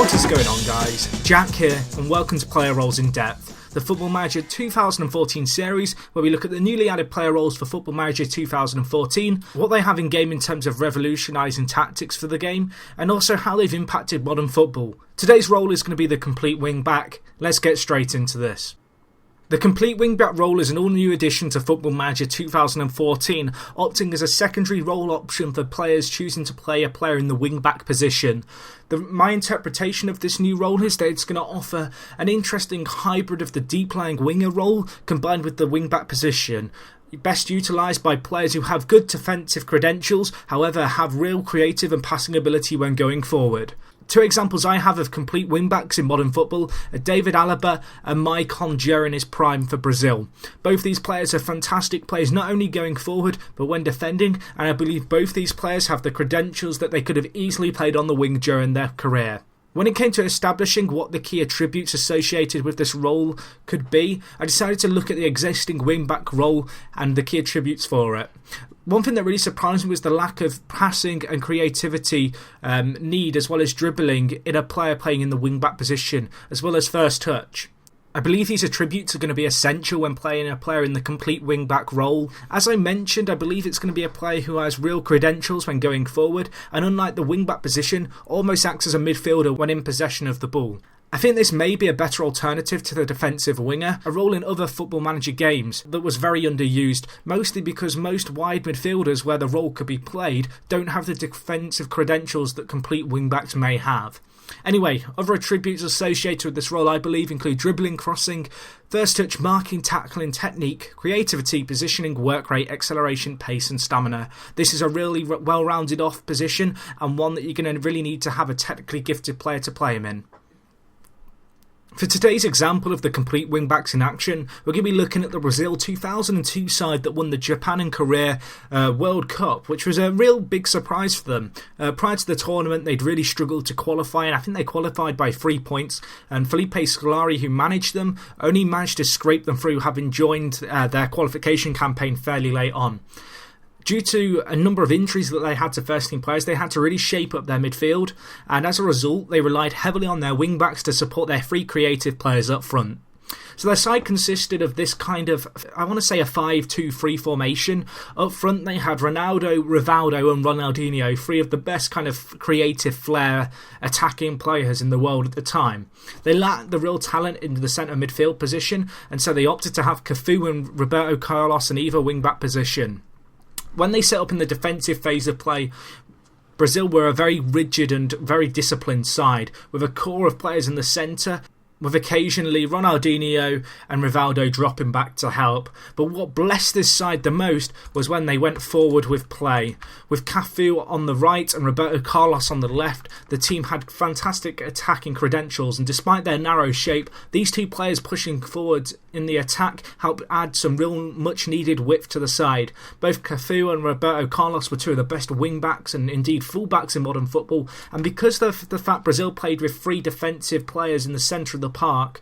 What is going on, guys? Jack here, and welcome to Player Roles in Depth, the Football Manager 2014 series where we look at the newly added player roles for Football Manager 2014, what they have in game in terms of revolutionising tactics for the game, and also how they've impacted modern football. Today's role is going to be the complete wing-back. Let's get straight into this. The complete wingback role is an all-new addition to Football Manager 2014, opting as a secondary role option for players choosing to play a player in the wingback position. My interpretation of this new role is that it's going to offer an interesting hybrid of the deep-lying winger role combined with the wingback position. Best utilised by players who have good defensive credentials, however have real creative and passing ability when going forward. Two examples I have of complete wingbacks in modern football are David Alaba and Maicon Jr in his prime for Brazil. Both these players are fantastic players not only going forward but when defending, and I believe both these players have the credentials that they could have easily played on the wing during their career. When it came to establishing what the key attributes associated with this role could be, I decided to look at the existing wingback role and the key attributes for it. One thing that really surprised me was the lack of passing and creativity need as well as dribbling in a player playing in the wingback position, as well as first touch. I believe these attributes are going to be essential when playing a player in the complete wing-back role. As I mentioned, I believe it's going to be a player who has real credentials when going forward, and unlike the wing-back position, almost acts as a midfielder when in possession of the ball. I think this may be a better alternative to the defensive winger, a role in other Football Manager games that was very underused, mostly because most wide midfielders where the role could be played don't have the defensive credentials that complete wingbacks may have. Anyway, other attributes associated with this role I believe include dribbling, crossing, first touch, marking, tackling, technique, creativity, positioning, work rate, acceleration, pace and stamina. This is a really well-rounded off position and one that you're going to really need to have a technically gifted player to play him in. For today's example of the complete wingbacks in action, we're going to be looking at the Brazil 2002 side that won the Japan and Korea World Cup, which was a real big surprise for them. Prior to the tournament, they'd really struggled to qualify, and I think they qualified by 3 points, and Felipe Scolari, who managed them, only managed to scrape them through, having joined their qualification campaign fairly late on. Due to a number of injuries that they had to first-team players, they had to really shape up their midfield, and as a result, they relied heavily on their wing-backs to support their three creative players up front. So their side consisted of this kind of, I want to say a 5-2-3 formation. Up front they had Ronaldo, Rivaldo and Ronaldinho, three of the best kind of creative flair attacking players in the world at the time. They lacked the real talent in the centre midfield position, and so they opted to have Cafu and Roberto Carlos in either wing-back position. When they set up in the defensive phase of play, Brazil were a very rigid and very disciplined side, with a core of players in the centre, with occasionally Ronaldinho and Rivaldo dropping back to help. But what blessed this side the most was when they went forward with play. With Cafu on the right and Roberto Carlos on the left, the team had fantastic attacking credentials, and despite their narrow shape, these two players pushing forward in the attack helped add some real much needed width to the side. Both Cafu and Roberto Carlos were two of the best wing-backs and indeed full-backs in modern football, and because of the fact Brazil played with three defensive players in the centre of the park,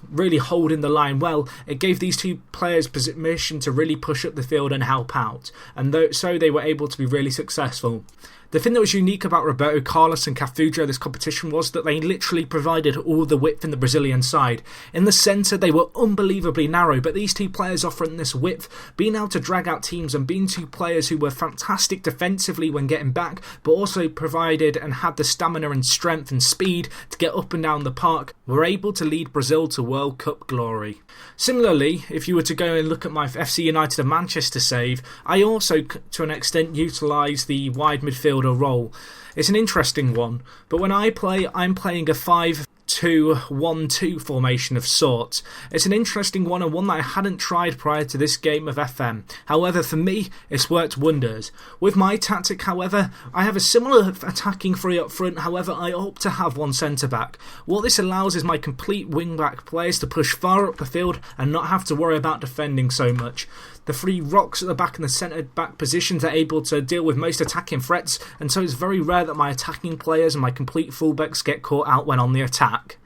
really holding the line well, it gave these two players permission to really push up the field and help out, and so they were able to be really successful. The thing that was unique about Roberto Carlos and Cafu during this competition was that they literally provided all the width in the Brazilian side. In the centre they were unbelievably narrow, but these two players offering this width, being able to drag out teams and being two players who were fantastic defensively when getting back, but also provided and had the stamina and strength and speed to get up and down the park, were able to lead Brazil to World Cup glory. Similarly, if you were to go and look at my FC United of Manchester save, I also to an extent utilise the wide midfielder role. It's an interesting one, but when I play, I'm playing a 5-2-1-2 formation of sorts. It's an interesting one and one that I hadn't tried prior to this game of FM. However, for me, it's worked wonders. With my tactic, however, I have a similar attacking three up front, however, I opt to have one centre-back. What this allows is my complete wing-back players to push far up the field and not have to worry about defending so much. The three rocks at the back and the centre-back positions are able to deal with most attacking threats, and so it's very rare that my attacking players and my complete fullbacks get caught out when on the attack.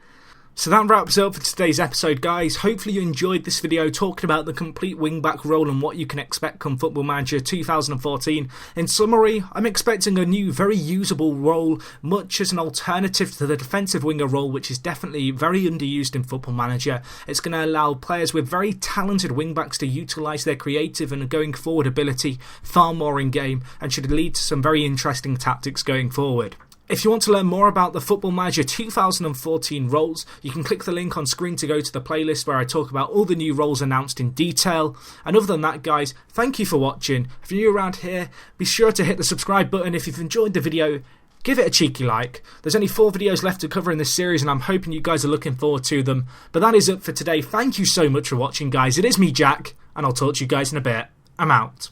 So that wraps up for today's episode, guys. Hopefully you enjoyed this video talking about the complete wingback role and what you can expect come Football Manager 2014. In summary, I'm expecting a new, very usable role, much as an alternative to the defensive winger role, which is definitely very underused in Football Manager. It's going to allow players with very talented wingbacks to utilise their creative and going forward ability far more in game, and should lead to some very interesting tactics going forward. If you want to learn more about the Football Manager 2014 roles, you can click the link on screen to go to the playlist where I talk about all the new roles announced in detail. And other than that, guys, thank you for watching. If you're new around here, be sure to hit the subscribe button. If you've enjoyed the video, give it a cheeky like. There's only 4 videos left to cover in this series and I'm hoping you guys are looking forward to them. But that is it for today. Thank you so much for watching, guys. It is me, Jack, and I'll talk to you guys in a bit. I'm out.